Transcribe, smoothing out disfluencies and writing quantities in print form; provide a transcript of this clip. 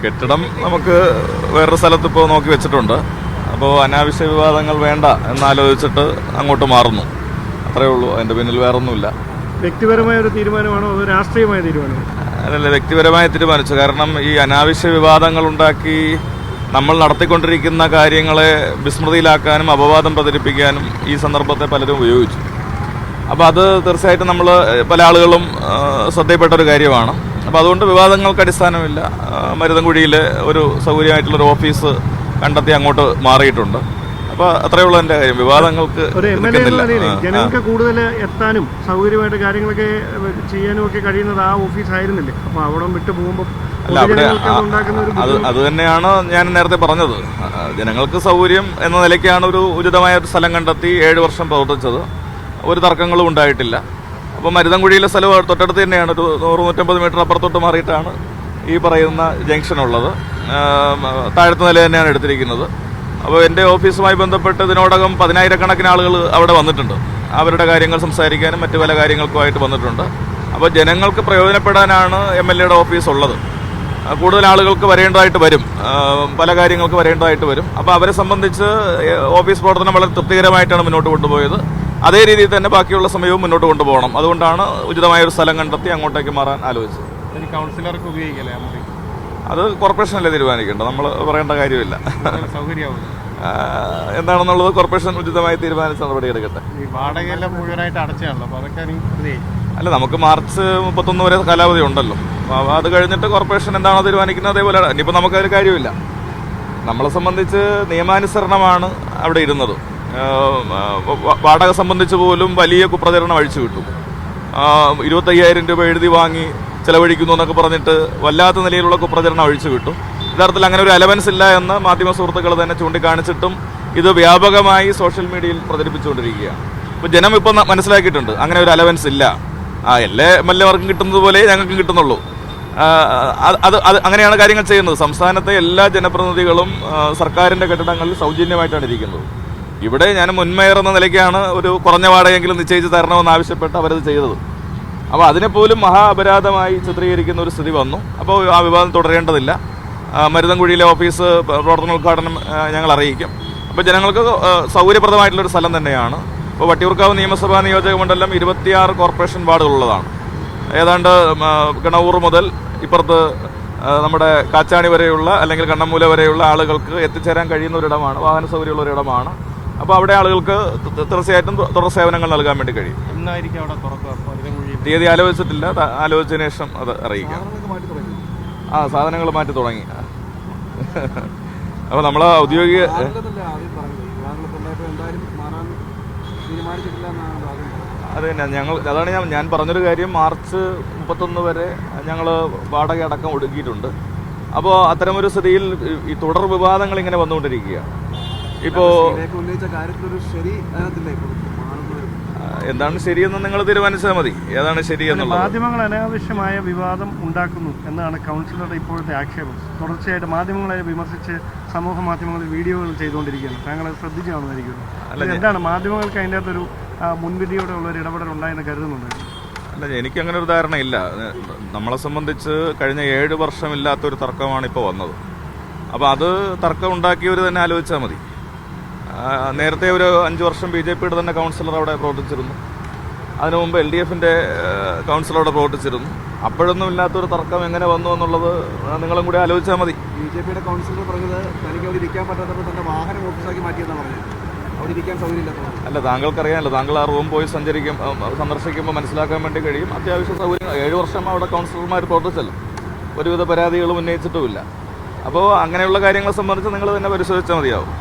കെട്ടിടം നമുക്ക് വേറൊരു സ്ഥലത്ത് ഇപ്പോൾ നോക്കി വെച്ചിട്ടുണ്ട്. അപ്പോൾ അനാവശ്യ വിവാദങ്ങൾ വേണ്ട എന്നാലോചിച്ചിട്ട് അങ്ങോട്ട് മാറുന്നു, അത്രയേ ഉള്ളൂ. അതിൻ്റെ പിന്നിൽ വേറൊന്നുമില്ല. വ്യക്തിപരമായ ഒരു തീരുമാനമാണോ അതോ രാഷ്ട്രീയമായ തീരുമാനമാണോ? അതല്ല, വ്യക്തിപരമായി തീരുമാനിച്ചു. കാരണം ഈ അനാവശ്യ വിവാദങ്ങൾ ഉണ്ടാക്കി നമ്മൾ നടത്തിക്കൊണ്ടിരിക്കുന്ന കാര്യങ്ങളെ വിസ്മൃതിയിലാക്കാനും അപവാദം പ്രചരിപ്പിക്കാനും ഈ സന്ദർഭത്തെ പലരും ഉപയോഗിച്ചു. അപ്പോൾ അത് തീർച്ചയായിട്ടും നമ്മൾ പല ആളുകളും ശ്രദ്ധയിൽപ്പെട്ട ഒരു കാര്യമാണ്. അപ്പോൾ അതുകൊണ്ട് വിവാദങ്ങൾക്ക് അടിസ്ഥാനമില്ല. മരുതൻകുഴിയിൽ ഒരു സൗകര്യമായിട്ടുള്ളൊരു ഓഫീസ് കണ്ടെത്തി അങ്ങോട്ട് മാറിയിട്ടുണ്ട്. അപ്പോൾ അത്രയേ ഉള്ളൂ എൻ്റെ കാര്യം. വിവാദങ്ങൾക്ക് ജനങ്ങൾക്ക് കൂടുതൽ എത്താനും സൗകര്യമായിട്ട് കാര്യങ്ങളൊക്കെ ചെയ്യാനും ഒക്കെ കഴിയുന്നത് ആ ഓഫീസ് ആയിരുന്നില്ലേ? അപ്പോൾ അവിടെ വിട്ടു പോകുമ്പോൾ അല്ല, അവിടെ അത് തന്നെയാണ് ഞാൻ നേരത്തെ പറഞ്ഞത്. ജനങ്ങൾക്ക് സൗകര്യം എന്ന നിലയ്ക്കാണ് ഒരു ഉചിതമായ ഒരു സ്ഥലം കണ്ടെത്തി 7 വർഷം പ്രവർത്തിച്ചത്. ഒരു തർക്കങ്ങളും ഉണ്ടായിട്ടില്ല. അപ്പോൾ മരുതൻകുഴിയിലെ സ്ഥലം തൊട്ടടുത്ത് തന്നെയാണ്. ഒരു 100-150 മീറ്റർ അപ്പുറത്തോട്ട് മാറിയിട്ടാണ് ഈ പറയുന്ന ജംഗ്ഷൻ ഉള്ളത്. താഴത്തെ നില തന്നെയാണ് എടുത്തിരിക്കുന്നത്. അപ്പോൾ എൻ്റെ ഓഫീസുമായി ബന്ധപ്പെട്ട് ഇതിനോടകം 10,000-കണക്കിന് ആളുകൾ അവിടെ വന്നിട്ടുണ്ട്. അവരുടെ കാര്യങ്ങൾ സംസാരിക്കാനും മറ്റു പല കാര്യങ്ങൾക്കുമായിട്ട് വന്നിട്ടുണ്ട്. അപ്പോൾ ജനങ്ങൾക്ക് പ്രയോജനപ്പെടാനാണ് MLA യുടെ ഓഫീസ് ഉള്ളത്. കൂടുതൽ ആളുകൾക്ക് വരേണ്ടതായിട്ട് വരും, പല കാര്യങ്ങൾക്ക് വരേണ്ടതായിട്ട് വരും. അപ്പോൾ അവരെ സംബന്ധിച്ച് ഓഫീസ് പ്രവർത്തനം വളരെ തൃപ്തികരമായിട്ടാണ് മുന്നോട്ട് കൊണ്ടുപോയത്. അതേ രീതിയിൽ തന്നെ ബാക്കിയുള്ള സമയവും മുന്നോട്ട് കൊണ്ടുപോകണം. അതുകൊണ്ടാണ് ഉചിതമായ ഒരു സ്ഥലം കണ്ടെത്തി അങ്ങോട്ടേക്ക് മാറാൻ ആലോചിച്ചത്. കൗൺസിലർക്ക് ഉപയോഗിക്കല്ലേ? അത് കോർപ്പറേഷനല്ലേ തീരുമാനിക്കേണ്ടത്, നമ്മൾ പറയേണ്ട കാര്യമില്ല. എന്താണെന്നുള്ളത് കോർപ്പറേഷൻ ഉചിതമായി തീരുമാനിച്ച് നടപടി എടുക്കട്ടെ. വാടകയെല്ലാം മുഴുവനായിട്ട് അടച്ചാണല്ലോ, അപ്പോൾ അതൊക്കെ അല്ല, നമുക്ക് മാർച്ച് 31 വരെ കാലാവധി ഉണ്ടല്ലോ. അത് കഴിഞ്ഞിട്ട് കോർപ്പറേഷൻ എന്താണോ തീരുമാനിക്കുന്നത് അതേപോലെ. ഇനിയിപ്പോൾ നമുക്കതൊരു കാര്യമില്ല. നമ്മളെ സംബന്ധിച്ച് നിയമാനുസരണമാണ് അവിടെ ഇരുന്നത്. വാടക സംബന്ധിച്ച് പോലും വലിയ കുപ്രചരണം അഴിച്ചു വിട്ടു. 25,000 രൂപ എഴുതി വാങ്ങി ചെലവഴിക്കുന്നു എന്നൊക്കെ പറഞ്ഞിട്ട് വല്ലാത്ത നിലയിലുള്ള കുപ്രചരണം അഴിച്ചു വിട്ടു. യഥാർത്ഥത്തിൽ അങ്ങനെ ഒരു അലവൻസ് ഇല്ല എന്ന് മാധ്യമ സുഹൃത്തുക്കൾ തന്നെ ചൂണ്ടിക്കാണിച്ചിട്ടും ഇത് വ്യാപകമായി സോഷ്യൽ മീഡിയയിൽ പ്രചരിപ്പിച്ചുകൊണ്ടിരിക്കുകയാണ്. ഇപ്പോൾ ജനം ഇപ്പോൾ മനസ്സിലാക്കിയിട്ടുണ്ട് അങ്ങനെ ഒരു അലവൻസ് ഇല്ല. എല്ലാ MLA-മാർക്കും കിട്ടുന്നത് പോലെ ഞങ്ങൾക്കും കിട്ടുന്നുള്ളൂ. അത് അങ്ങനെയാണ് കാര്യങ്ങൾ ചെയ്യുന്നത്. സംസ്ഥാനത്തെ എല്ലാ ജനപ്രതിനിധികളും സർക്കാരിൻ്റെ കെട്ടിടങ്ങളിൽ സൗജന്യമായിട്ടാണ് ഇരിക്കുന്നത്. ഇവിടെ ഞാൻ മുൻമേയർ എന്ന നിലയ്ക്കാണ് ഒരു കുറഞ്ഞ വാടകയെങ്കിലും നിശ്ചയിച്ച് തരണമെന്ന് ആവശ്യപ്പെട്ട് അവരത് ചെയ്തത്. അപ്പോൾ അതിനെപ്പോലും മഹാ അപരാധമായി ചിത്രീകരിക്കുന്ന ഒരു സ്ഥിതി വന്നു. അപ്പോൾ ആ വിവാദം തുടരേണ്ടതില്ല. മരുതൻകുഴിയിലെ ഓഫീസ് പ്രവർത്തനോദ്ഘാടനം ഞങ്ങൾ അറിയിക്കും. അപ്പോൾ ജനങ്ങൾക്ക് സൗകര്യപ്രദമായിട്ടുള്ളൊരു സ്ഥലം തന്നെയാണ്. ഇപ്പോൾ വട്ടിയൂർക്കാവ് നിയമസഭാ നിയോജക മണ്ഡലം 26 കോർപ്പറേഷൻ വാർഡുകളുള്ളതാണ്. ഏതാണ്ട് കിണവൂർ മുതൽ ഇപ്പുറത്ത് നമ്മുടെ കാച്ചാണി വരെയുള്ള അല്ലെങ്കിൽ കണ്ണമ്മൂല വരെയുള്ള ആളുകൾക്ക് എത്തിച്ചേരാൻ കഴിയുന്ന ഒരിടമാണ്, വാഹന സൗകര്യമുള്ള ഒരിടമാണ്. അപ്പോൾ അവിടെ ആളുകൾക്ക് തീർച്ചയായിട്ടും തുടർ സേവനങ്ങൾ നൽകാൻ വേണ്ടി കഴിയും. എന്നായിരിക്കും അവിടെ തുറക്കുക? തീയതി ആലോചിച്ചിട്ടില്ല, ആലോചിച്ചതിന് ശേഷം അത് അറിയിക്കാം. സാധനങ്ങൾ മാറ്റി തുടങ്ങി. അപ്പോൾ നമ്മൾ ഔദ്യോഗിക അത് തന്നെ അതാണ് ഞാൻ പറഞ്ഞൊരു കാര്യം. മാർച്ച് 31 വരെ ഞങ്ങൾ വാടക അടക്കം ഒടുക്കിയിട്ടുണ്ട്. അപ്പോൾ അത്തരമൊരു സ്ഥിതിയിൽ ഈ തുടർ വിവാദങ്ങൾ ഇങ്ങനെ വന്നുകൊണ്ടിരിക്കുകയാണ്. ഇപ്പോൾ എന്താണ് ശരിയെന്ന് നിങ്ങൾ തീരുമാനിച്ചാൽ മതി. ഏതാണ് ശരിയെന്നുള്ളത്. മാധ്യമങ്ങൾ അനാവശ്യമായ വിവാദം ഉണ്ടാക്കുന്നു എന്നാണ് കൗൺസിലറുടെ ഇപ്പോഴത്തെ ആക്ഷേപം. തുടർച്ചയായിട്ട് മാധ്യമങ്ങളെ വിമർശിച്ച് സമൂഹ മാധ്യമങ്ങളിൽ വീഡിയോകൾ ചെയ്തുകൊണ്ടിരിക്കുകയാണ്. താങ്കൾ ശ്രദ്ധിച്ചു കാണുമായിരിക്കും. എന്താണ് മാധ്യമങ്ങൾക്ക് അതിൻ്റെ അകത്തൊരു മുൻവിധിയോടെ ഉള്ളൊരു ഇടപെടൽ ഉണ്ടായെന്ന് കരുതുന്നുണ്ട്? അല്ല, എനിക്കങ്ങനെ ഒരു ധാരണയില്ല. നമ്മളെ സംബന്ധിച്ച് കഴിഞ്ഞ 7 വർഷമില്ലാത്തൊരു തർക്കമാണ് ഇപ്പോൾ വന്നത്. അപ്പോൾ അത് തർക്കം ഉണ്ടാക്കിയവർ തന്നെ ആലോചിച്ചാൽ മതി. നേരത്തെ ഒരു 5 വർഷം BJP-യുടെ തന്നെ കൗൺസിലർ അവിടെ പ്രവർത്തിച്ചിരുന്നു. അതിനു മുമ്പ് LDF-ന്റെ കൗൺസിലർ അവിടെ പ്രവർത്തിച്ചിരുന്നു. അപ്പോഴൊന്നും ഇല്ലാത്തൊരു തർക്കം എങ്ങനെ വന്നു എന്നുള്ളത് നിങ്ങളും കൂടി ആലോചിച്ചാൽ മതി. BJP-യുടെ കൗൺസിലർ പറഞ്ഞത് തനിക്ക് അവിടെ ഇരിക്കാൻ പറ്റാത്തപ്പോൾ തന്നെ വാഹനം ഓഫീസാക്കി മാറ്റിയെന്നാണ് പറഞ്ഞത്. അവിടെ ഇരിക്കാൻ സൗകര്യമില്ലാത്തത്. അല്ല, താങ്കൾക്കറിയാമല്ലോ, താങ്കൾ ആ റൂം പോയി സന്ദർശിക്കുമ്പോൾ മനസ്സിലാക്കാൻ വേണ്ടി കഴിയും. അത്യാവശ്യം സൗകര്യം 7 വർഷം അവിടെ കൗൺസിലർമാർ പ്രവർത്തിച്ചല്ലോ. ഒരുവിധ പരാതികളും ഉന്നയിച്ചിട്ടുമില്ല. അപ്പോൾ അങ്ങനെയുള്ള കാര്യങ്ങളെ സംബന്ധിച്ച് നിങ്ങൾ തന്നെ പരിശോധിച്ചാൽ മതിയാവും.